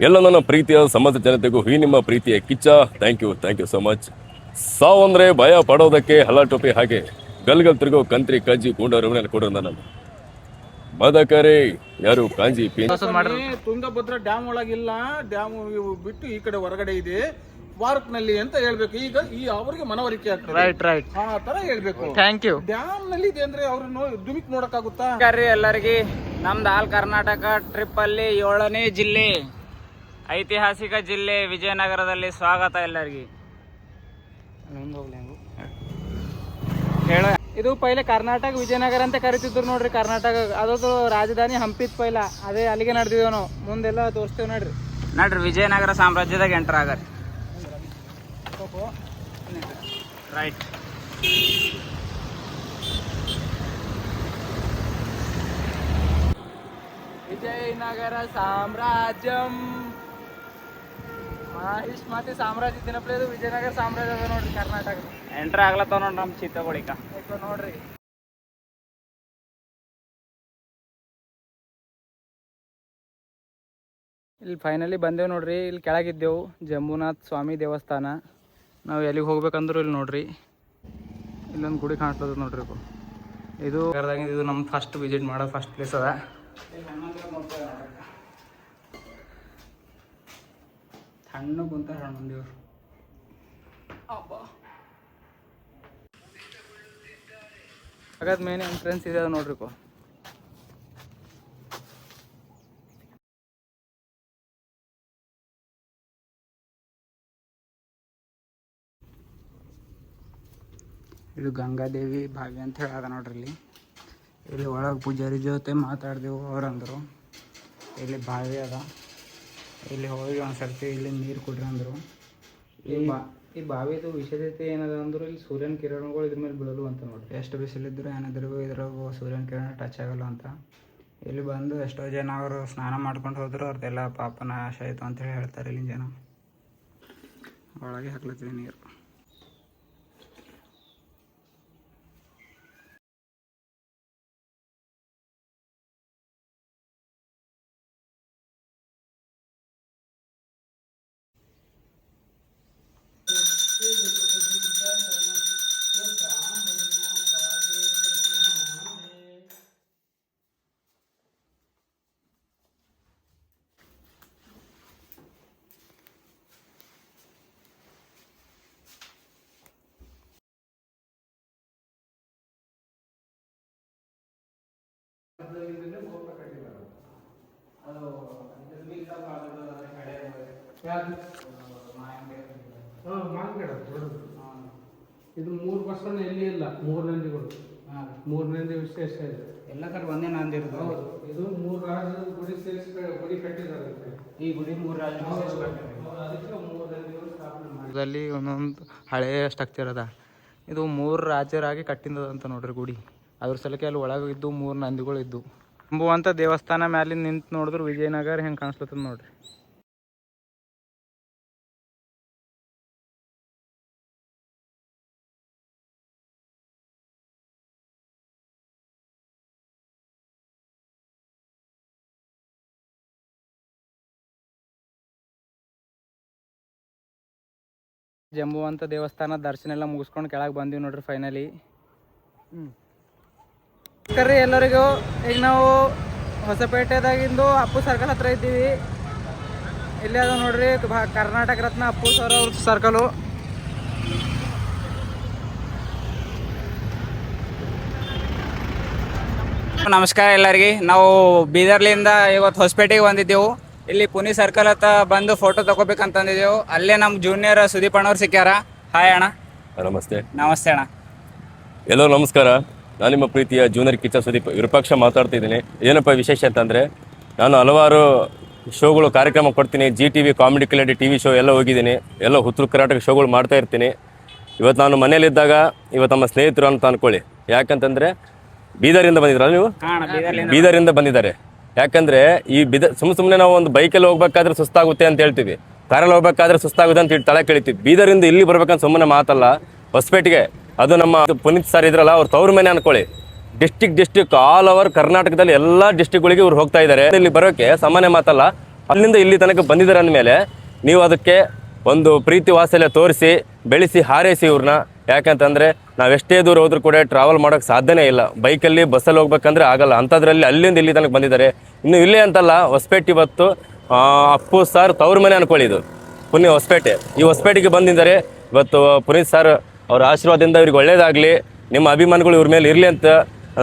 ಎಲ್ಲ ನನ್ನ ಪ್ರೀತಿಯ ಸಮಸ್ತ ಜನತೆಗೂ ಈ ನಿಮ್ಮ ಪ್ರೀತಿಯ Kichcha. Thank you so much. ಸಾವಂದ್ರೆ ಭಯ ಪಡೋದಕ್ಕೆ ಹಲ ಟೋಪಿ ಹಾಗೆ ಗಲ್ಗಲ್ ತಿರುಗೋ ಕಂತ್ರಿ ಕಜ್ಜಿ ಗೂಂಡ ರಮಣ ಕೊಡ್ರ ನಾನು ಬದಕರೆ ಯಾರು ಕಾಂಜಿ ತುಂಗಭದ್ರಾ ಡ್ಯಾಮ್ ಒಳಗಿಲ್ಲ, ಡ್ಯಾಮ್ ಬಿಟ್ಟು ಈ ಕಡೆ ಹೊರಗಡೆ ಇದೆ ಪಾರ್ಕ್ ನಲ್ಲಿ ಅಂತ ಹೇಳ್ಬೇಕು. ಈಗ ಅವರಿಗೆ ಮನವರಿಕೆ ಆಗ್ತದೆ. ರೈಟ್ ಆ ತರ ಹೇಳ್ಬೇಕು. Thank you. ಡ್ಯಾಮ್ ನಲ್ಲಿ ಇದೆ ಅಂದ್ರೆ ಅವ್ರನ್ನ ದುಮಿಕ್ ನೋಡಕ್ಕಾಗುತ್ತಾ? ಎಲ್ಲರಿಗೆ ನಮ್ದು ಆಲ್ ಕರ್ನಾಟಕ ಟ್ರಿಪ್ ಅಲ್ಲಿ 7ನೇ ಜಿಲ್ಲೆ, ಐತಿಹಾಸಿಕ ಜಿಲ್ಲೆ ವಿಜಯನಗರದಲ್ಲಿ ಸ್ವಾಗತ ಎಲ್ಲರಿಗೆ. ಇದು ಪೈಲೆ ಕರ್ನಾಟಕ ವಿಜಯನಗರ ಅಂತ ಕರಿತಿದ್ರು ನೋಡ್ರಿ. ಕರ್ನಾಟಕ ಅದೊಂದು ರಾಜಧಾನಿ ಹಂಪಿತ್ ಪೈಲ, ಅದೇ ಅಲ್ಲಿಗೆ ನಡೆದಿದ್ದೇವೆ ನಾವು. ಮುಂದೆಲ್ಲ ತೋರಿಸ್ತೇವೆ ನೋಡ್ರಿ ವಿಜಯನಗರ ಸಾಮ್ರಾಜ್ಯದಾಗ ಎಂಟರ್ ಆಗರಿ. ರೈಟ್. ವಿಜಯನಗರ ಸಾಮ್ರಾಜ್ಯಂ ಮಾಹಿಷ್ಮತಿ ಸಾಮ್ರಾಜ್ಯ ದಿನಪ್ಲೆ ಇದು ವಿಜಯನಗರ ಸಾಮ್ರಾಜ್ಯ ಅದ ನೋಡ್ರಿ. ಕರ್ನಾಟಕ ಎಂಟ್ರ್ ಆಗ್ಲತ್ತವ ನೋಡ್ರಿ ನಮ್ಮ ಚಿತ್ತಗಳಿಕ ನೋಡ್ರಿ. ಇಲ್ಲಿ ಫೈನಲಿ ಬಂದೇವು ನೋಡ್ರಿ. ಇಲ್ಲಿ ಕೆಳಗಿದ್ದೆವು ಜಂಬುನಾಥ್ ಸ್ವಾಮಿ ದೇವಸ್ಥಾನ. ನಾವು ಎಲ್ಲಿಗೆ ಹೋಗ್ಬೇಕಂದ್ರು ಇಲ್ಲಿ ನೋಡ್ರಿ, ಇಲ್ಲೊಂದು ಗುಡಿ ಕಾಣಿಸ್ತದ ನೋಡ್ರಿ. ಇದು ಇದು ನಮ್ಮ ಫಸ್ಟ್ ವಿಸಿಟ್ ಮಾಡೋ ಫಸ್ಟ್ ಪ್ಲೇಸ್ ಅದ. ಸಣ್ಣ ಕುಂತ ಹಣ್ಣು ದೇವ್ರು. ಹಾಗಾದ ಮೇನ್ ಎಂಟ್ರೆನ್ಸ್ ಇದೆ ನೋಡ್ರಿ. ಇದು ಗಂಗಾದೇವಿ ಬಾವಿ ಅಂತ ಹೇಳಿ ಅದ ನೋಡ್ರಿ. ಇಲ್ಲಿ ಒಳಗೆ ಪೂಜಾರಿ ಜೊತೆ ಮಾತಾಡಿದೆವು. ಅವ್ರಂದರು ಇಲ್ಲಿ ಬಾವಿ ಅದ, ಇಲ್ಲಿ ಹೋಗಿ ಒಂದು ಸರ್ತಿ ಇಲ್ಲಿ ನೀರು ಕೊಡ್ರಿ ಅಂದರು. ಈ ಬಾವಿದು ವಿಶೇಷತೆ ಏನದ ಅಂದ್ರೆ ಇಲ್ಲಿ ಸೂರ್ಯನ ಕಿರಣಗಳು ಇದ್ರ ಮೇಲೆ ಬೀಳಲು ಅಂತ ನೋಡ್ರಿ. ಎಷ್ಟು ಬಿಸಿಲಿದ್ರು ಏನಾದ್ರು ಇದ್ರಾಗ ಸೂರ್ಯನ ಕಿರಣ ಟಚ್ ಆಗಲ್ಲ ಅಂತ. ಇಲ್ಲಿ ಬಂದು ಎಷ್ಟೋ ಜನ ಅವರು ಸ್ನಾನ ಮಾಡ್ಕೊಂಡು ಹೋದ್ರು, ಅವ್ರದ್ದೆಲ್ಲ ಪಾಪ ನಾಶ ಆಯಿತು ಅಂತೇಳಿ ಹೇಳ್ತಾರೆ ಇಲ್ಲಿನ ಜನ. ಒಳಗೆ ಹಾಕ್ಲತ್ತೀವಿ ನೀರು. ಇದು 3 ಬಸವಣ್ಣ ಎಲ್ಲಿ ಇಲ್ಲ, 3 ನಂದಿಗಳು. 3 ನಂದಿ ವಿಶೇಷ ಇದೆ. ಎಲ್ಲ ಕಡೆ ಒಂದೇ ನಂದಿ ಇರೋದು. ಇದು 3 ರಾಜರ ಗುಡಿ ಸೇರಿಸಿ ಗುಡಿ ಕಟ್ಟಿದ್ದಾರೆ. ಈ ಗುಡಿ 3 ರಾಜರು ಅದಕ್ಕೆ 3 ನಂದಿಗಳು ಸ್ಥಾಪನೆ ಮಾಡಿ ಒಂದೊಂದು ಹಳೆಯ ಸ್ಟ್ರಕ್ಚರ್ ಅದ. ಇದು 3 ರಾಜರಾಗಿ ಕಟ್ಟಿಂದ ಅಂತ ನೋಡ್ರಿ ಗುಡಿ. ಅದ್ರ ಸಲಕ್ಕೆ ಅಲ್ಲಿ ಒಳಗೆ ಇದ್ದು 3 ನಂದಿಗಳು ಇದ್ದು. ಎಂಬುವಂಥ ದೇವಸ್ಥಾನ ಮ್ಯಾಲಿಂದ ನಿಂತು ನೋಡಿದ್ರು ವಿಜಯನಗರ ಹೆಂಗೆ ಕಾಣಿಸ್ಲತ್ತದ ನೋಡ್ರಿ. ಜಂಬುವಂಥ ದೇವಸ್ಥಾನ ದರ್ಶನ ಎಲ್ಲ ಮುಗಿಸ್ಕೊಂಡು ಕೆಳಗೆ ಬಂದೀವಿ ನೋಡ್ರಿ ಫೈನಲಿ. ಕರ್ರಿ ಎಲ್ಲರಿಗೂ. ಈಗ ನಾವು ಹೊಸಪೇಟೆದಾಗಿಂದು ಅಪ್ಪು ಸರ್ಕಲ್ ಹತ್ರ ಇದ್ದೀವಿ. ಇಲ್ಲಿ ಅದ ನೋಡ್ರಿ ಕರ್ನಾಟಕ ರತ್ನ ಅಪ್ಪು ಸರ್ ಅವ್ರ ಸರ್ಕಲು. ನಮಸ್ಕಾರ ಎಲ್ಲರಿಗೆ. ನಾವು ಬೀದರ್ಲಿಂದ ಇವತ್ತು ಹೊಸಪೇಟೆಗೆ ಬಂದಿದ್ದೆವು. ಇಲ್ಲಿ ಪುನಿ ಸರ್ಕಲ್ ಹತ್ರ ಬಂದು ಫೋಟೋ ತಗೋಬೇಕಂತಂದಿದ್ದೆವು. ಅಲ್ಲೇ ನಮ್ಮ ಜೂನಿಯರ್ ಸುದೀಪ್ ಅಣ್ಣವ್ರು ಸಿಕ್ಕ್ಯಾರ. ಹಾಯ್ ಅಣ್ಣ. ನಮಸ್ತೆ. ನಮಸ್ತೆ ಅಣ್ಣ. ಎಲ್ಲೋ ನಮಸ್ಕಾರ. ನಾನು ನಿಮ್ಮ ಪ್ರೀತಿಯ ಜೂನಿಯರ್ ಕಿಚ್ಚ ಸುದೀಪ್ ವಿರೂಪಾಕ್ಷ ಮಾತಾಡ್ತಾ ಇದ್ದೀನಿ. ಏನಪ್ಪ ವಿಶೇಷ ಅಂತಂದರೆ, ನಾನು ಹಲವಾರು ಶೋಗಳು ಕಾರ್ಯಕ್ರಮ ಕೊಡ್ತೀನಿ. GTV comedy clarity TV show ಎಲ್ಲ ಹೋಗಿದ್ದೀನಿ. ಎಲ್ಲ ಉತ್ತರ ಕರ್ನಾಟಕ ಶೋಗಳು ಮಾಡ್ತಾ ಇರ್ತೀನಿ. ಇವತ್ತು ನಾನು ಮನೇಲಿದ್ದಾಗ ಇವತ್ತು ನಮ್ಮ ಸ್ನೇಹಿತರು ಅಂತ ಅಂದ್ಕೊಳ್ಳಿ. ಯಾಕಂತಂದರೆ ಬೀದರಿಂದ ಬಂದಿದ್ರಲ್ಲ ನೀವು? ಬೀದರಿಂದ ಬಂದಿದ್ದಾರೆ. ಯಾಕಂದರೆ ಈ ಸುಮ್ಮನೆ ನಾವು ಒಂದು ಬೈಕಲ್ಲಿ ಹೋಗ್ಬೇಕಾದ್ರೆ ಸುಸ್ತಾಗುತ್ತೆ ಅಂತ ಹೇಳ್ತೀವಿ, ಕಾರಲ್ಲಿ ಹೋಗ್ಬೇಕಾದ್ರೆ ಸುಸ್ತಾಗುತ್ತೆ ಅಂತ ತಲೆ ಕೇಳ್ತೀವಿ. ಬೀದರಿಂದ ಇಲ್ಲಿ ಬರ್ಬೇಕಂತ ಸುಮ್ಮನೆ ಮಾತಲ್ಲ. ಹೊಸಪೇಟೆಗೆ ಅದು ನಮ್ಮ ಪುನೀತ್ ಸರ್ ಇದ್ರಲ್ಲ, ಅವ್ರ ತವ್ರ ಮನೆ ಅನ್ಕೊಳ್ಳಿ. ಡಿಸ್ಟಿಕ್ ಆಲ್ ಓವರ್ ಕರ್ನಾಟಕದಲ್ಲಿ ಎಲ್ಲ ಡಿಸ್ಟಿಕ್ಗಳಿಗೆ ಇವ್ರು ಹೋಗ್ತಾ ಇದ್ದಾರೆ. ಇಲ್ಲಿ ಬರೋಕ್ಕೆ ಸಾಮಾನ್ಯ ಮಾತಲ್ಲ. ಅಲ್ಲಿಂದ ಇಲ್ಲಿ ತನಕ ಬಂದಿದ್ದಾರೆ ಅಂದಮೇಲೆ ನೀವು ಅದಕ್ಕೆ ಒಂದು ಪ್ರೀತಿ ವಾತ್ಸಲ್ಯ ತೋರಿಸಿ ಬೆಳೆಸಿ ಹಾರೈಸಿ ಇವ್ರನ್ನ. ಯಾಕಂತಂದರೆ ನಾವೆಷ್ಟೇ ದೂರ ಹೋದ್ರೂ ಕೂಡ ಟ್ರಾವೆಲ್ ಮಾಡೋಕ್ಕೆ ಸಾಧ್ಯನೇ ಇಲ್ಲ. ಬೈಕಲ್ಲಿ ಬಸ್ಸಲ್ಲಿ ಹೋಗ್ಬೇಕಂದ್ರೆ ಆಗಲ್ಲ. ಅಂಥದ್ರಲ್ಲಿ ಅಲ್ಲಿಂದ ಇಲ್ಲಿ ತನಕ ಬಂದಿದ್ದಾರೆ. ಇನ್ನು ಇಲ್ಲೇ ಅಂತಲ್ಲ, ಹೊಸಪೇಟೆ ಇವತ್ತು ಅಪ್ಪು ಸರ್ ತವ್ರ ಮನೆ ಅನ್ಕೊಳ್ಳಿ, ಇದು ಪುಣ್ಯ ಹೊಸಪೇಟೆ. ಈ ಹೊಸಪೇಟೆಗೆ ಬಂದಿದ್ದಾರೆ ಇವತ್ತು. ಪುನೀತ್ ಸರ್ ಅವ್ರ ಆಶೀರ್ವಾದದಿಂದ ಇವ್ರಿಗೆ ಒಳ್ಳೇದಾಗಲಿ, ನಿಮ್ಮ ಅಭಿಮಾನಿಗಳು ಇವ್ರ ಮೇಲೆ ಇರಲಿ ಅಂತ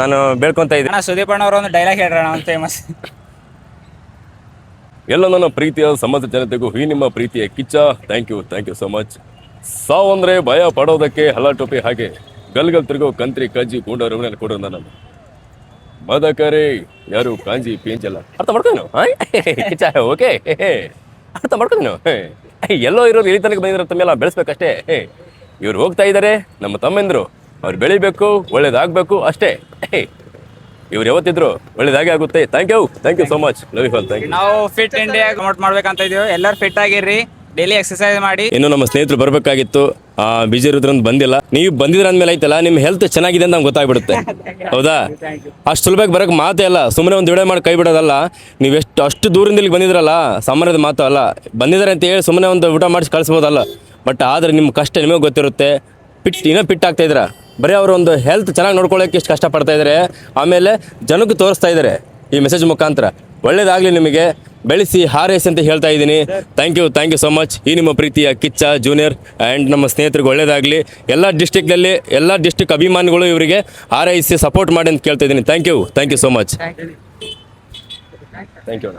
ನಾನು ಬೇಡ್ಕೊತಾ ಇದ್ದೀನಿ. ಸುದೀಪ್ ಅಣ್ಣ ಒಂದು ಡೈಲಾಗ್ ಹೇಳ್ರಣ, ಒಂದು ಫೇಮಸ್. ಎಲ್ಲ ನನ್ನ ಪ್ರೀತಿಯ ಸಮಸ್ತ ಜನತೆಗೂ ಈ ನಿಮ್ಮ ಪ್ರೀತಿಯ Kichcha. Thank you so much. ಸಾವಂದ್ರೆ ಭಯ ಪಡೋದಕ್ಕೆ ಹಲ ಟೋಪಿ ಹಾಗೆ ಗಲ್ಗಲ್ ತಿರುಗೋ ಕಂತ್ರಿ ಕಜ್ಜಿ ಕೂಡ ರವಣೆ ಕೊಡೋ ನಾನು ಮದಕರೇ ಯಾರು ಕಾಂಜಿ ಪೇಂಚಲ್ಲ. ಅರ್ಥ ಮಾಡ್ಕೊಂಡು ಕಿಚ್ಚ ಓಕೆ, ಅರ್ಥ ಮಾಡ್ಕೊಂಡು ಎಲ್ಲೋ ಇರೋರು ಇಲ್ಲಿ ತನಕ ಬಂದಿರೋ ತಮ್ಮೆಲ್ಲ ಬೆಳೆಸ್ಬೇಕಷ್ಟೇ. ಇವ್ರು ಹೋಗ್ತಾ ಇದ್ದಾರೆ, ನಮ್ಮ ತಮ್ಮೆಂದ್ರು, ಅವ್ರು ಬೆಳಿಬೇಕು, ಒಳ್ಳೇದಾಗಬೇಕು ಅಷ್ಟೇ. ಇವ್ರು ಯಾವತ್ತಿದ್ರು ಒಳ್ಳೇದಾಗೆ ಆಗುತ್ತೆ. Thank you so much. Love you all. Thank you. ನಾವು ಫಿಟ್ ಇಂಡಿಯಾ ಪ್ರಮೋಟ್ ಮಾಡ್ಬೇಕಂತ ಇದೀವಿ. ಎಲ್ಲರೂ ಫಿಟ್ ಆಗಿರ್ರಿ, ಡೈಲಿ ಎಕ್ಸರ್ಸೈಸ್ ಮಾಡಿ. ಇನ್ನು ನಮ್ಮ ಸ್ನೇಹಿತರು ಬರಬೇಕಾಗಿತ್ತು, ಬಿಜಿ ಇರೋದ್ರಿಂದ ಬಂದಿಲ್ಲ. ನೀವು ಬಂದಿದ್ರ ಅಂದ್ಮೇಲೆ ಐತಲ್ಲ, ನಿಮ್ಮ ಹೆಲ್ತ್ ಚೆನ್ನಾಗಿದೆ ಅಂತ ನಮ್ಗೆ ಗೊತ್ತಾಗ್ಬಿಡುತ್ತೆ. ಹೌದಾ? ಅಷ್ಟು ಸುಲಭವಾಗಿ ಬರೋಕ್ಕೆ ಮಾತೇ ಅಲ್ಲ. ಸುಮ್ಮನೆ ಒಂದು ವಿಡಿಯೋ ಮಾಡಿ ಕೈ ಬಿಡೋದಲ್ಲ. ನೀವು ಅಷ್ಟು ದೂರದಿಂದ ಇಲ್ಲಿ ಬಂದಿದ್ರಲ್ಲ, ಸಾಮಾನ್ಯದ ಮಾತು ಅಲ್ಲ. ಬಂದಿದ್ದಾರೆ ಅಂತ ಹೇಳಿ ಸುಮ್ಮನೆ ಒಂದು ಊಟ ಮಾಡಿಸಿ ಕಳಿಸ್ಬೋದಲ್ಲ. ಬಟ್ ಆದರೆ ನಿಮ್ಮ ಕಷ್ಟ ನಿಮಗೆ ಗೊತ್ತಿರುತ್ತೆ. ಇನ್ನೂ ಫಿಟ್ ಆಗ್ತಾ ಇದ್ದೀರಾ. ಬರೀ ಅವರು ಒಂದು ಹೆಲ್ತ್ ಚೆನ್ನಾಗಿ ನೋಡ್ಕೊಳ್ಳೋಕೆ ಎಷ್ಟು ಕಷ್ಟಪಡ್ತಾ ಇದ್ದಾರೆ, ಆಮೇಲೆ ಜನಕ್ಕೆ ತೋರಿಸ್ತಾ ಇದ್ದಾರೆ ಈ ಮೆಸೇಜ್ ಮುಖಾಂತರ. ಒಳ್ಳೇದಾಗಲಿ ನಿಮಗೆ, ಬೆಳೆಸಿ ಹಾರೈಸಿ ಅಂತ ಹೇಳ್ತಾ ಇದ್ದೀನಿ. Thank you so much. ಈ ನಿಮ್ಮ ಪ್ರೀತಿಯ ಕಿಚ್ಚ ಜೂನಿಯರ್ ಆ್ಯಂಡ್ ನಮ್ಮ ಸ್ನೇಹಿತರಿಗೆ ಒಳ್ಳೇದಾಗಲಿ. ಎಲ್ಲ ಡಿಸ್ಟಿಕ್ನಲ್ಲಿ ಎಲ್ಲ ಡಿಸ್ಟಿಕ್ ಅಭಿಮಾನಿಗಳು ಇವರಿಗೆ ಹಾರೈಸಿ ಸಪೋರ್ಟ್ ಮಾಡಿ ಅಂತ ಕೇಳ್ತಾ ಇದ್ದೀನಿ. Thank you so much. Thank you.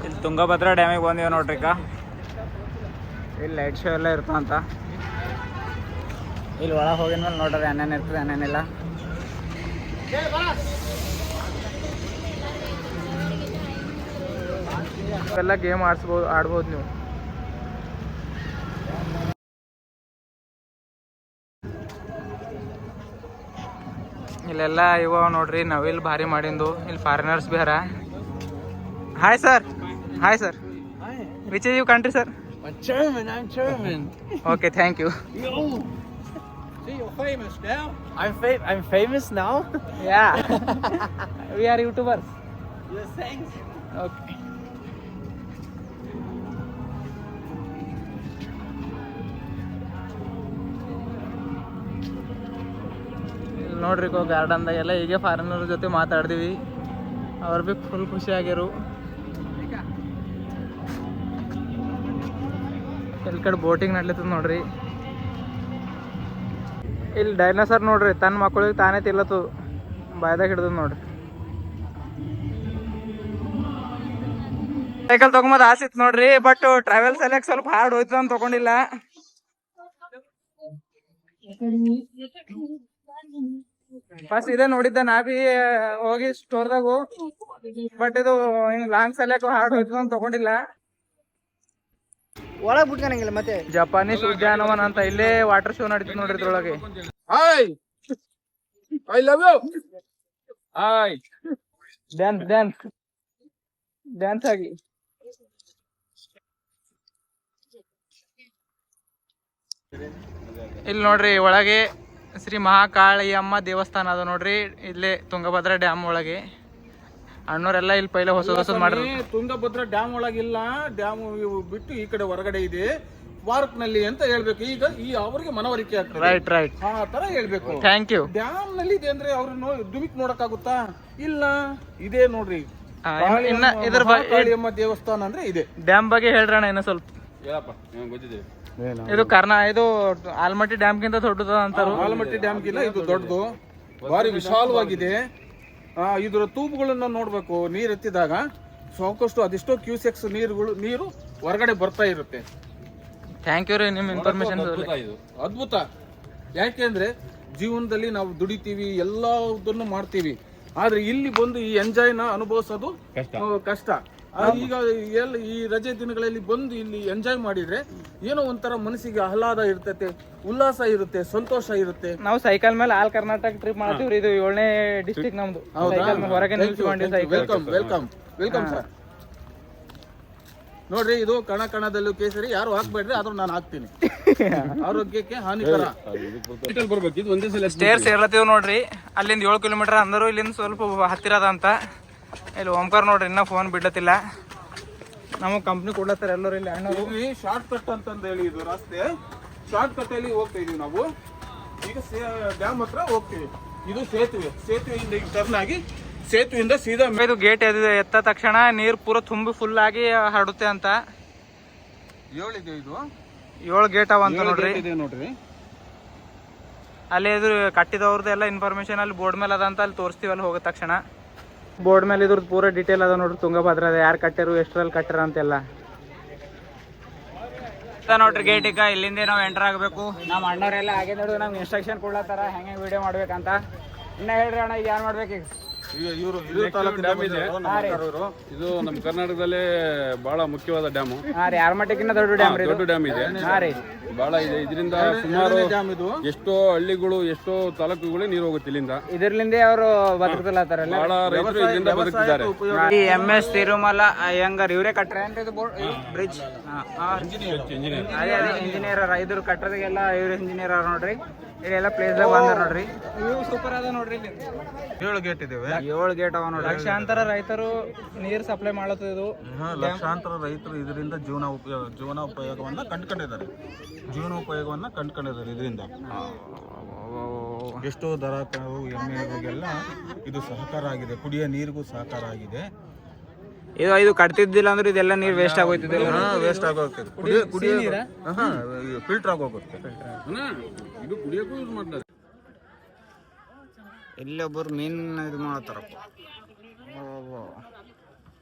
ಇಲ್ಲಿ ತುಂಗಭದ್ರಾ ಡ್ಯಾಮಿಗೆ ಬಂದೀವಿ ನೋಡ್ರಿ. ಇಲ್ಲಿ ಲೈಟ್ ಶೋ ಎಲ್ಲ ಇರ್ತಂತ. ಇಲ್ಲಿ ಒಳಗೆ ಹೋಗಿದ ಮೇಲೆ ನೋಡ್ರಿ ಏನೇನು ಇರ್ತದೆ ಏನೇನಿಲ್ಲ. ಎಲ್ಲ ಗೇಮ್ ಆಡ್ಬೋದು ನೀವು. ಇಲ್ಲೆಲ್ಲ ಇವ ನೋಡ್ರಿ ನವಿಲ್ ಭಾರಿ ಮಾಡಿಂದು. ಇಲ್ಲಿ ಫಾರಿನರ್ಸ್ ಬಿ ಹರ. Hi sir. Which is you country sir? I'm German. Okay, thank you. Yo. See, you're famous now. I'm famous now? Yeah. We are YouTubers. Yes, thanks. Okay. ಇಲ್ಲಿ ನೋಡ್ರಿ ಗಾರ್ಡನ್ದಾಗೆಲ್ಲ ಹೀಗೆ ಫಾರಿನರ್ ಜೊತೆ ಮಾತಾಡ್ತೀವಿ. ಅವ್ರು ಭೀ ಫುಲ್ ಖುಷಿ ಆಗ್ಯಾರು. ಇಲ್ಲಿ ಕಡೆ ಬೋಟಿಂಗ್ ನಡ್ಲತ್ತದ ನೋಡ್ರಿ. ಇಲ್ಲಿ ಡೈನೋಸರ್ ನೋಡ್ರಿ ತನ್ನ ಮಕ್ಕಳಿಗೆ ತಾನೇ ತಿಲ್ಲತ್ತು, ಬಾಯ್ದಾಗ ಹಿಡ್ದು ನೋಡ್ರಿ. ಸೈಕಲ್ ತಗೊಂಬದ್ ಆಸೆ ಇತ್ತು ನೋಡ್ರಿ, ಬಟ್ ಟ್ರಾವೆಲ್ಸ್ ಎಲ್ಲ ಸ್ವಲ್ಪ ಹಾರ್ಡ್ ಹೋಯ್ತು ಅಂತ ತಗೊಂಡಿಲ್ಲ. ಫಸ್ಟ್ ಇದೇ ನೋಡಿದ್ದ ನಾ ಬಿ ಹೋಗಿ ಸ್ಟೋರ್ದಾಗು, ಬಟ್ ಇದು ಹಿಂಗ್ ಲಾಂಗ್ ಸಲಕ್ ಹಾರ್ಡ್ ಹೋಯ್ತು ಅಂತ ತಗೊಂಡಿಲ್ಲ. ಒಳಗೆ ಬಿಟ್ಕೊಳಂಗಿಲ್ಲ ಮತ್ತೆ. ಜಪಾನೀಸ್ ಉದ್ಯಾನವನ ಅಂತ ಇಲ್ಲೇ ವಾಟರ್ ಶೋ ನಡೀತದೆ ನೋಡ್ರಿ ಇದ್ರೊಳಗೆ. Hi, I love you. Hi, dance ಆಗಿ. ಇಲ್ಲಿ ನೋಡ್ರಿ ಒಳಗೆ ಶ್ರೀ ಮಹಾಕಾಳಿ ಅಮ್ಮ ದೇವಸ್ಥಾನ ಅದ ನೋಡ್ರಿ. ಇಲ್ಲೇ ತುಂಗಭದ್ರಾ ಡ್ಯಾಮ್ ಒಳಗೆ. ಅಣ್ಣೋರೆಲ್ಲ ಇಲ್ಲಿ ಪೈಲೆ ಹೊಸದ್ ಮಾಡ್ರಿ. ತುಂಗಭದ್ರಾ ಡ್ಯಾಮ್ ಒಳಗಿಲ್ಲ, ಡ್ಯಾಮ್ ಬಿಟ್ಟು ಈ ಕಡೆ ಹೊರಗಡೆ ಇದೆ, ಪಾರ್ಕ್ ನಲ್ಲಿ ಅಂತ ಹೇಳ್ಬೇಕು. ಈಗ ಈ ಅವರಿಗೆ ಮನವರಿಕೆ ಆಗ್ತದೆ. ರೈಟ್ ಆ ತರ ಹೇಳ್ಬೇಕು. Thank you. ಡ್ಯಾಮ್ ನಲ್ಲಿ ಇದೆ ಅಂದ್ರೆ ಅವ್ರನ್ನ ದುಮಿಕ್ ನೋಡಕ್ಕಾಗುತ್ತಾ? ಇಲ್ಲ, ಇದೇ ನೋಡ್ರಿ ಇನ್ನ ಇದ್ರ ಕಾಳಿಯಮ್ಮ ದೇವಸ್ಥಾನ ಅಂದ್ರೆ ಇದೆ. ಡ್ಯಾಮ್ ಬಗ್ಗೆ ಹೇಳ್ರಣ ಇನ್ನ ಸ್ವಲ್ಪ. ಇದು ಇದು ಆಲ್ಮಟ್ಟಿ ಡ್ಯಾಮ್ ಗಿಂತ ದೊಡ್ಡದ ಅಂತಾರು. ಆಲಮಟ್ಟಿ ಡ್ಯಾಮ್ ಗಿಲ್ಲ ಇದು ದೊಡ್ಡದು, ಭಾರಿ ವಿಶಾಲವಾಗಿದೆ. ಇದರ ತೂಬುಗಳನ್ನ ನೋಡ್ಬೇಕು. ನೀರ್ ಎತ್ತಿದಾಗ ಸಾಕಷ್ಟು ಅದೆಷ್ಟೋ ಕ್ಯೂಸೆಕ್ಸ್ ನೀರು ಹೊರಗಡೆ ಬರ್ತಾ ಇರುತ್ತೆ. ಥ್ಯಾಂಕ್ ಯು ರೀ ನಿಮ್ಮ ಇನ್ಫಾರ್ಮೇಶನ್. ಅದ್ಭುತ. ಯಾಕೆಂದ್ರೆ ಜೀವನದಲ್ಲಿ ನಾವು ದುಡಿತೀವಿ, ಎಲ್ಲದನ್ನು ಮಾಡ್ತೀವಿ, ಆದ್ರೆ ಇಲ್ಲಿ ಬಂದು ಈ ಎಂಜಾಯ್ನ ಅನುಭವಿಸೋದು ಕಷ್ಟ. ಈಗ ಈ ರಜೆ ದಿನಗಳಲ್ಲಿ ಬಂದು ಇಲ್ಲಿ ಎಂಜಾಯ್ ಮಾಡಿದ್ರೆ ಏನೋ ಒಂಥರ ಮನಸ್ಸಿಗೆ ಆಹ್ಲಾದ ಇರ್ತೈತೆ, ಉಲ್ಲಾಸ ಇರುತ್ತೆ, ಸಂತೋಷ ಇರುತ್ತೆ. ನಾವು ಸೈಕಲ್ ಮೇಲೆ ಆಲ್ ಕರ್ನಾಟಕ ಟ್ರಿಪ್ ಮಾಡ್ತೀವ್ರಿ. ಇದು 7ನೇ ಡಿಸ್ಟ್ರಿಕ್ಟ್ ನಮ್ದು. ಹೊರಗೆ ವೆಲ್ಕಮ್ ಸರ್. ನೋಡ್ರಿ, ಇದು ಕಣ ಕಣದಲ್ಲೂ ಕೇಸರಿ. ಯಾರು ಹಾಕ್ಬೇಡ್ರಿ, ಆದ್ರೂ ನಾನು ಹಾಕ್ತೀನಿ. ಆರೋಗ್ಯಕ್ಕೆ ಹಾನಿಕರ. ಬರ್ಬೇಕು ಇದು ಒಂದೇ ಸಲ. ಸ್ಟೇರ್ಸ್ ಏರ್ಲತ್ತೀವಿ ನೋಡ್ರಿ, ಅಲ್ಲಿಂದ 7 ಕಿಲೋಮೀಟರ್ ಅಂದರು, ಇಲ್ಲಿಂದ ಸ್ವಲ್ಪ ಹತ್ತಿರ ಅದ ಅಂತ. ಇಲ್ಲಿ ಓಂಕಾರ ನೋಡ್ರಿ ಇನ್ನೂ ಫೋನ್ ಬಿಡ್ಲತ್ತಿಲ್ಲ. ನಮಗೆ ಕಂಪ್ನಿ ಕೊಡ್ಲತ್ತಾರ ಎಲ್ಲರೂ ಇಲ್ಲಿ ಅಣ್ಣ. ಇಲ್ಲಿ ಶಾರ್ಟ್ ಕಟ್ ಅಂತಂದು ಹೇಳಿ ಇದು ರಸ್ತೆ, ಶಾರ್ಟ್ ಕಟ್ ಅಲ್ಲಿ ಹೋಗ್ತಾ ಇದೀವಿ ನಾವು. ಈಗ ಡ್ಯಾಮ್ ಹತ್ರ ಹೋಗ್ತೀವಿ. ಇದು ಸೇತುವೆಯಿಂದ ಈಗ ಟರ್ನ್ ಆಗಿ ಸೇತುವೆಯಿಂದ ಸೀದಾ ಇದು ಗೇಟ್ ಎತ್ತ ತಕ್ಷಣ ನೀರು ಪೂರ ತುಂಬಿ ಫುಲ್ ಆಗಿ ಹರಡುತ್ತೆ ಅಂತ. 7 ಇದೆ ಇದು, 7 ಗೇಟ್ ಅವ ಅಂತ ನೋಡ್ರಿ. ಇದೆ ನೋಡ್ರಿ. ಅಲ್ಲಿ ಇದು ಕಟ್ಟಿದವ್ರದ್ದು ಎಲ್ಲ ಇನ್ಫಾರ್ಮೇಶನ್ ಅಲ್ಲಿ ಬೋರ್ಡ್ ಮೇಲೆ ಅದ ಅಂತ ಅಲ್ಲಿ ತೋರಿಸ್ತೀವಿ. ಅಲ್ಲಿ ಹೋಗಿದ ತಕ್ಷಣ ಬೋರ್ಡ್ ಮೇಲೆ ಇದ್ರದ್ದು ಪೂರ ಡೀಟೇಲ್ ಅದ ನೋಡ್ರಿ. ತುಂಗಭದ್ರಾ ಯಾರು ಕಟ್ಟಾರು, ಎಷ್ಟರಲ್ಲಿ ಕಟ್ಟಾರ ಅಂತೆಲ್ಲ ನೋಡ್ರಿ. ಗೇಟ್ ಈಗ ಇಲ್ಲಿಂದ ನಾವು ಎಂಟರ್ ಆಗಬೇಕು. ನಮ್ಮ ಅಣ್ಣವರೆಲ್ಲ ಹಾಗೆ ನೋಡ್ರಿ ನಮ್ಗೆ ಇನ್ಸ್ಟ್ರಕ್ಷನ್ ಕೊಡ್ಲತ್ತಾರ ಹೆಂಗೆ ವಿಡಿಯೋ ಮಾಡ್ಬೇಕಂತ. ಇನ್ನ ಹೇಳ್ರಿ ಅಣ್ಣ, ಈಗ ಏನು ಮಾಡ್ಬೇಕು ಈಗ? ಇವರು ಡ್ಯಾಮ್ ಇದೆ. ಇದು ನಮ್ಮ ಕರ್ನಾಟಕದಲ್ಲೇ ಬಹಳ ಮುಖ್ಯವಾದ ಡ್ಯಾಮು. ಯಾರ ಮಟ್ಟಕ್ಕಿಂತ ದೊಡ್ಡ ಡ್ಯಾಮ್ ರೀ? ದೊಡ್ಡ ಡ್ಯಾಮ್ ಇದೆ, ಬಹಳ ಇದೆ. ಇದರಿಂದ ಸುಮಾರು ಎಷ್ಟೋ ಹಳ್ಳಿಗಳು, ಎಷ್ಟೋ ತಾಲೂಕುಗಳು ನೀರು ಹೋಗುತ್ತೆ ಇಲ್ಲಿಂದ. ಇದರ್ಲಿಂದ ಅವರು ಬದುಕುತ್ತಲತ್ತಾರಲ್ಲ, ಬಹಳ ರೈತರು ಇದರಿಂದ ಬದುಕಿದ್ದಾರೆ. ಈ MS ತಿರುಮಲ ಅಯ್ಯಂಗಾರ್ ಇವರೇ ಕಟ್ಟ್ರೆ ಅಂತ ಇದು ಬ್ರಿಡ್ಜ್. ಅದೇ ಇಂಜಿನಿಯರ್ ಇದ್ರ ಕಟ್ಟೋದಕ್ಕೆಲ್ಲ ಇವ್ರ ಇಂಜಿನಿಯರ್ ಅವ್ರ ನೋಡ್ರಿ. ಇಲ್ಲೆಲ್ಲ ಪ್ಲೇಸ್ ಬಂದ ನೋಡ್ರಿ. ಇವು ಸೂಪರ್ ಅದ ನೋಡ್ರಿ. ಇಲ್ಲಿ 7 ಗೇಟ್ ಇದಾವೆ. 7 ಗೇಟ್ ಅವ ನೋಡ್ರಿ. ಲಕ್ಷಾಂತರ ರೈತರು ನೀರು ಸಪ್ಲೈ ಮಾಡತ್ತದ ಇದು. ಲಕ್ಷಾಂತರ ರೈತರು ಇದರಿಂದ ಜೀವನೋಪಯೋಗವನ್ನ ಕಂಡುಕೊಂಡಿದ್ದಾರೆ. ಇದರಿಂದ ಎಷ್ಟೋ ದರ ಎಮ್ಮೆಗಳಿಗೆಲ್ಲ ಇದು ಸಹಕಾರ ಆಗಿದೆ. ಕುಡಿಯೋ ನೀರಿಗೂ ಸಹಕಾರ ಆಗಿದೆ. ಇದು ಕಟ್ತಿದ್ದಿಲ್ಲ ಅಂದ್ರೆ ಇದೆಲ್ಲ ನೀರು ವೇಸ್ಟ್ ಆಗೋಯ್ತಿದ್ದಿಲ್ಲ. ವೇಸ್ಟ್ ಆಗೋಗ್ತದೆ. ಕುಡಿಯೋ ನೀರ ಫಿಲ್ಟರ್ ಆಗೋಗುತ್ತೆ. ಇದು ಕುಡಿಯೋಕ್ಕೂ ಯೂಸ್ ಮಾಡ್ತಾರೆ. ಇಲ್ಲೊಬ್ಬರು ಮೀನ್ ಇದು ಮಾಡತ್ತಾರಪ್ಪ.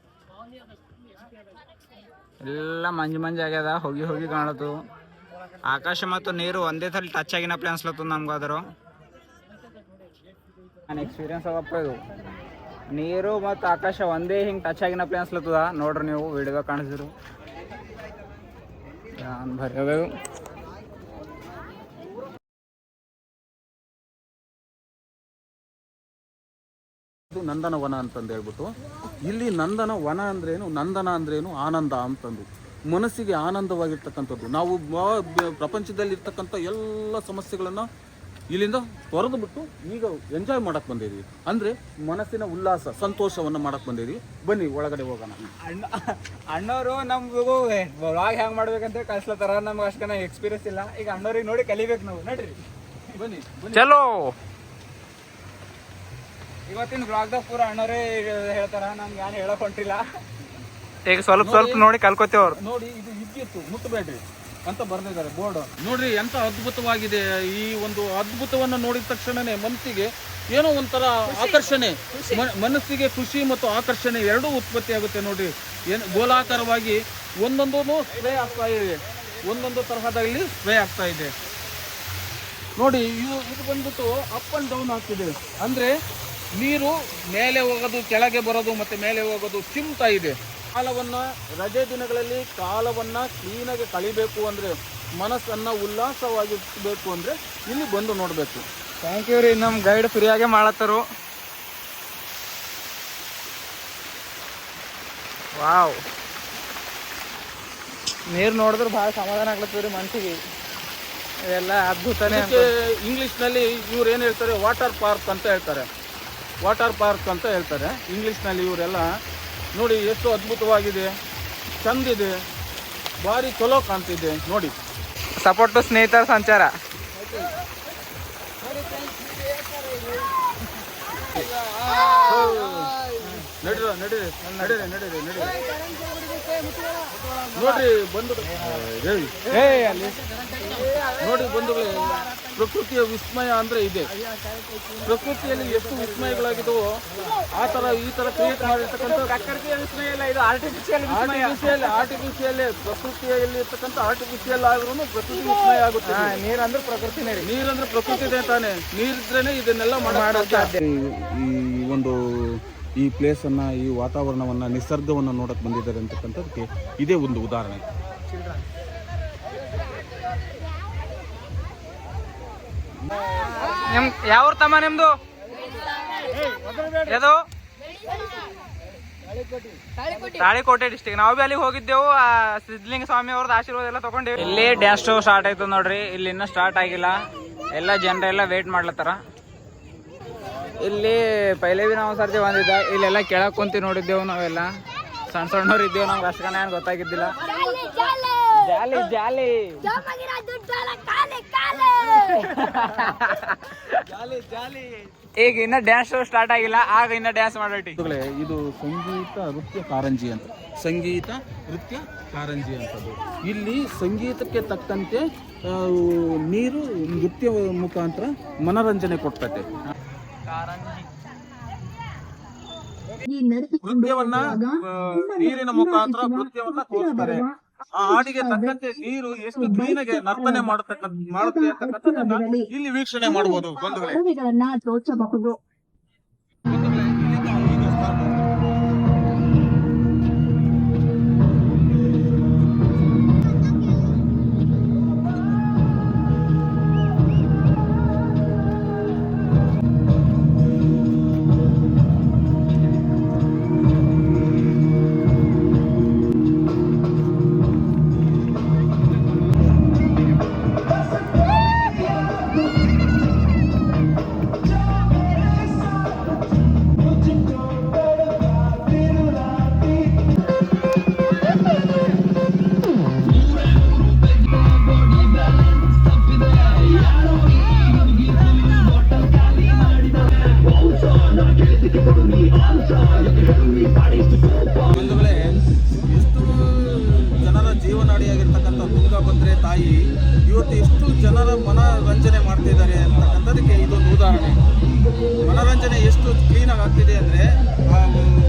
ಎಲ್ಲ ಮಂಜು ಆಗ್ಯದ, ಹೋಗಿ ಕಾಣತ್ತು. ಆಕಾಶ ಮತ್ತು ನೀರು ಒಂದೇ ಸಲ ಟಚ್ ಆಗಿನಪ್ಲೆ ಅನ್ಸ್ಲತ್ತದ ನಮ್ಗಾದ್ರು. ನನ್ನ ಎಕ್ಸ್ಪೀರಿಯನ್ಸ್ ಅದಪ್ಪ ಇದು. ನೀರು ಮತ್ತು ಆಕಾಶ ಒಂದೇ ಹಿಂಗೆ ಟಚ್ ಆಗಿನಪ್ಲೆ ಅನ್ಸ್ಲತ್ತದ ನೋಡ್ರಿ. ನೀವು ವಿಡಿಯೋ ಕಾಣಿಸಿದ್ರು ಬರೀ ನಂದನವನ ಅಂತಂದು ಹೇಳ್ಬಿಟ್ಟು, ಇಲ್ಲಿ ನಂದನವನ ಅಂದ್ರೇನು, ನಂದನ ಅಂದ್ರೇನು, ಆನಂದ ಅಂತಂದು ಮನಸ್ಸಿಗೆ ಆನಂದವಾಗಿರ್ತಕ್ಕಂಥದ್ದು. ನಾವು ಪ್ರಪಂಚದಲ್ಲಿ ಇರ್ತಕ್ಕಂಥ ಎಲ್ಲ ಸಮಸ್ಯೆಗಳನ್ನು ಇಲ್ಲಿಂದ ತೊರೆದು ಬಿಟ್ಟು ಈಗ ಎಂಜಾಯ್ ಮಾಡಕ್ಕೆ ಬಂದಿದ್ದೀವಿ. ಅಂದರೆ ಮನಸ್ಸಿನ ಉಲ್ಲಾಸ, ಸಂತೋಷವನ್ನು ಮಾಡಕ್ಕೆ ಬಂದಿದ್ದೀವಿ. ಬನ್ನಿ ಒಳಗಡೆ ಹೋಗೋಣ. ಅಣ್ಣವರು ನಮ್ಗೆ ವ್ಲಾಗ್ ಹೆಂಗೆ ಮಾಡ್ಬೇಕಂತ ಕಳ್ಸ್ಲತ್ತಾರ. ನಮ್ಗೆ ಅಷ್ಟು ಎಕ್ಸ್ಪೀರಿಯನ್ಸ್ ಇಲ್ಲ. ಈಗ ಅಣ್ಣವ್ರಿಗೆ ನೋಡಿ ಕಲಿಬೇಕು ನಾವು. ನಡ್ರಿ ಬನ್ನಿ. ಚಲೋ. ಇವತ್ತಿನ ಬ್ಲಾಗ್ದಾಗ ಪೂರ ಅಣ್ಣವರೇ ಹೇಳ್ತಾರ, ನಮ್ಗೆ ಏನು ಹೇಳಕ್ ಹೊಂಟಿಲ್ಲ. ಈಗ ಸ್ವಲ್ಪ ನೋಡಿ ಕಲ್ಕೋತೇವ್ ಅವ್ರು. ನೋಡಿ ಇದು ವಿದ್ಯುತ್ ಮುಟ್ಟಬೇಡ್ರಿ ಅಂತ ಬರ್ದಿದ್ದಾರೆ ಬೋರ್ಡ್. ನೋಡ್ರಿ ಎಂತ ಅದ್ಭುತವಾಗಿದೆ. ಈ ಒಂದು ಅದ್ಭುತವನ್ನು ನೋಡಿದ ತಕ್ಷಣನೇ ಮನಸ್ಸಿಗೆ ಏನೋ ಒಂಥರ ಆಕರ್ಷಣೆ, ಮನಸ್ಸಿಗೆ ಖುಷಿ ಮತ್ತು ಆಕರ್ಷಣೆ ಎರಡೂ ಉತ್ಪತ್ತಿ ಆಗುತ್ತೆ. ನೋಡ್ರಿ ಏನು ಗೋಲಾಕಾರವಾಗಿ ಒಂದೊಂದು ಸ್ಪ್ರೇ ಆಗ್ತಾ ಇದೆ, ಒಂದೊಂದು ತರಹದಲ್ಲಿ ಸ್ಪ್ರೇ ಆಗ್ತಾ ಇದೆ. ನೋಡಿ ಇದು ಬಂದ್ಬಿಟ್ಟು ಅಪ್ ಅಂಡ್ ಡೌನ್ ಆಗ್ತಿದೆ. ಅಂದ್ರೆ ನೀರು ಮೇಲೆ ಹೋಗೋದು, ಕೆಳಗೆ ಬರೋದು, ಮತ್ತೆ ಮೇಲೆ ಹೋಗೋದು ಚಿಮ್ತಾ ಇದೆ. ಕಾಲವನ್ನ ರಜೆ ದಿನಗಳಲ್ಲಿ ಕಾಲವನ್ನ ಕ್ಲೀನಾಗಿ ಕಳಿಬೇಕು ಅಂದ್ರೆ, ಮನಸ್ಸನ್ನ ಉಲ್ಲಾಸವಾಗಿರ್ಬೇಕು ಅಂದ್ರೆ ಇಲ್ಲಿ ಬಂದು ನೋಡ್ಬೇಕು. ಥ್ಯಾಂಕ್ ಯು ರೀ, ನಮ್ಮ ಗೈಡ್ ಫ್ರೀಯಾಗೆ ಮಾಡತ್ತಾರು. ವಾವ್, ನೀರು ನೋಡಿದ್ರೆ ಭಾಳ ಸಮಾಧಾನ ಆಗ್ಲತ್ತದ್ರಿ ಮನಸ್ಸಿಗೆ. ಇದೆಲ್ಲ ಅದ್ಭುತನೇ. ಇಂಗ್ಲಿಷ್ನಲ್ಲಿ ಇವ್ರು ಏನು ಹೇಳ್ತಾರೆ, ವಾಟರ್ ಪಾರ್ಕ್ ಅಂತ ಹೇಳ್ತಾರೆ. ಇಂಗ್ಲಿಷ್ನಲ್ಲಿ ಇವರೆಲ್ಲ. ನೋಡಿ ಎಷ್ಟು ಅದ್ಭುತವಾಗಿದೆ, ಚಂದಿದೆ, ಭಾರಿ ಚಲೋ ಕಾಣ್ತಿದೆ ನೋಡಿ. ಸಪೋರ್ಟ್ ಸ್ನೇಹಿತರ ಸಂಚಾರ. ನಡೀರಿ ನೋಡ್ರಿ ಬಂದು ನೋಡಿ ಬಂಧುಗಳೇ, ಪ್ರಕೃತಿಯ ವಿಸ್ಮಯ ಅಂದ್ರೆ ಇದೆ. ಪ್ರಕೃತಿಯಲ್ಲಿ ಎಷ್ಟು ವಿಸ್ಮಯಗಳಾಗಿದವೋ ಆ ತರ ಈ ತರ ಕ್ರಿಯೇಟ್ ಮಾಡಿರ್ತಕ್ಕಂಥ ಆರ್ಟಿಫಿಷಿಯಲ್ ಪ್ರಕೃತಿಯಲ್ಲಿ ಇರ್ತಕ್ಕಂಥ ಆರ್ಟಿಫಿಷಿಯಲ್ ಆದ್ರೂ ಪ್ರಕೃತಿ ವಿಸ್ಮಯ ಆಗುತ್ತೆ. ನೀರಂದ್ರೆ ಪ್ರಕೃತಿನೇ, ನೀರಂದ್ರೆ ಪ್ರಕೃತಿನೇ ತಾನೆ. ನೀರಿದ್ರೇನೆ ಇದನ್ನೆಲ್ಲ ಮಾಡಕ್ಕೆ. ಈ ಪ್ಲೇಸನ್ನ, ಈ ವಾತಾವರಣವನ್ನ, ನಿಸರ್ಗವನ್ನು ನೋಡಕ್ ಬಂದಿದ್ದಾರೆ ಅಂತಕ್ಕಂಥದಕ್ಕೆ ಇದೇ ಒಂದು ಉದಾಹರಣೆ. ಯಾವ ತಮ್ಮ ನಿಮ್ದು? ತಾಳಿಕೋಟೆ ಡಿಸ್ಟಿಕ್. ನಾವು ಬಿ ಅಲ್ಲಿಗೆ ಹೋಗಿದ್ದೆವು. ಸಿದ್ಧಲಿಂಗ ಸ್ವಾಮಿ ಅವ್ರದ್ದು ಆಶೀರ್ವಾದ ಎಲ್ಲ ತಗೊಂಡೇವಿ. ಇಲ್ಲಿ ಡ್ಯಾನ್ಸ್ ಶೋ ಸ್ಟಾರ್ಟ್ ಆಯ್ತು ನೋಡ್ರಿ. ಇಲ್ಲಿ ಇನ್ನೂ ಸ್ಟಾರ್ಟ್ ಆಗಿಲ್ಲ, ಎಲ್ಲ ಜನರೆಲ್ಲ ವೇಟ್ ಮಾಡ್ಲತ್ತಾರ. ಇಲ್ಲಿ ಪೈಲೆ ಬಿ ನಾವು ಸರ್ತಿ ಬಂದಿದ್ದ, ಇಲ್ಲೆಲ್ಲ ಕೆಳಗೆ ಕುಂತಿ ನೋಡಿದ್ದೆವು ನಾವೆಲ್ಲ. ಸಣ್ಣ ಸಣ್ಣವ್ರು ಇದ್ದೇವು, ನಮ್ಗೆ ಅಷ್ಟಕನ ಏನು ಗೊತ್ತಾಗಿದ್ದಿಲ್ಲ. ಜಾಲಿ ಜಾಲಿ ಈಗ ಇನ್ನ ಡ್ಯಾನ್ಸ್ ಶೋ ಸ್ಟಾರ್ಟ್ ಆಗಿಲ್ಲ, ಆಗ ಇನ್ನ ಡ್ಯಾನ್ಸ್ ಮಾಡೋಟಿ. ಇದು ಸಂಗೀತ ನೃತ್ಯ ಕಾರಂಜಿ ಅಂತ, ಸಂಗೀತ ನೃತ್ಯ ಕಾರಂಜಿ ಅಂತದ್ದು. ಇಲ್ಲಿ ಸಂಗೀತಕ್ಕೆ ತಕ್ಕಂತೆ ನೀರು ನೃತ್ಯ ಮುಖಾಂತರ ಮನರಂಜನೆ ಕೊಡ್ತತೆ. ನೃತ್ಯವನ್ನ ನೀರಿನ ಮುಖಾಂತರ ನೃತ್ಯವನ್ನ ತೋರಿಸ್ತಾರೆ. ಆ ಹಾಡಿಗೆ ತಕ್ಕಂತೆ ನೀರು ಎಷ್ಟು ಕ್ಲೀನಾಗೆ ನರ್ತನೆ ಮಾಡುತ್ತೆ ಅಂತಕ್ಕಂಥದ್ದನ್ನ ಇಲ್ಲಿ ವೀಕ್ಷಣೆ ಮಾಡಬಹುದು ಬಂಧುಗಳೇ. ತೋರಿಸಬಹುದು. ಬಂಧುಗಳೇ, ಎಷ್ಟು ಜನರ ಜೀವನಾಡಿಯಾಗಿರ್ತಕ್ಕಂಥ ತುಂಗಭದ್ರೆ ತಾಯಿ ಇವತ್ತು ಎಷ್ಟು ಜನರ ಮನರಂಜನೆ ಮಾಡ್ತಿದ್ದಾರೆ ಅಂತಕ್ಕಂಥದಕ್ಕೆ ಇದೊಂದು ಉದಾಹರಣೆ. ಮನರಂಜನೆ ಎಷ್ಟು ಕ್ಲೀನಾಗಿ ಆಗ್ತಿದೆ ಅಂದರೆ ಆ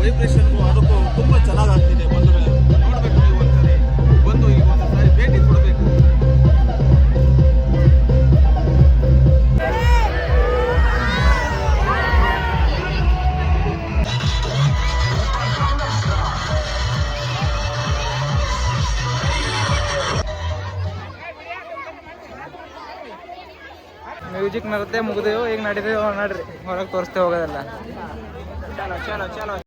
ವೈಬ್ರೇಷನ್ಗೂ ಅದಕ್ಕೂ ತುಂಬ ಚೆನ್ನಾಗಿ ಆಗ್ತಿದೆ. ಬಂಧುಗಳೇ, ನೋಡಬೇಕು, ನೀವು ಒಂದ್ಸರಿ ಬಂದು ಈಗ ಒಂದು ಸಾರಿ ಭೇಟಿ ಕೊಡಬೇಕು. ಮ್ಯೂಸಿಕ್ ನರುತ್ತೆ, ಮುಗಿದೆವು. ಈಗ ನಡೀತೇವೆ ನೋಡ್ರಿ, ಹೊರಗೆ ತೋರಿಸ್ತೇವೆ ಹೋಗೋದಲ್ಲ. ಚಲೋ ಚಲೋ ಚಲೋ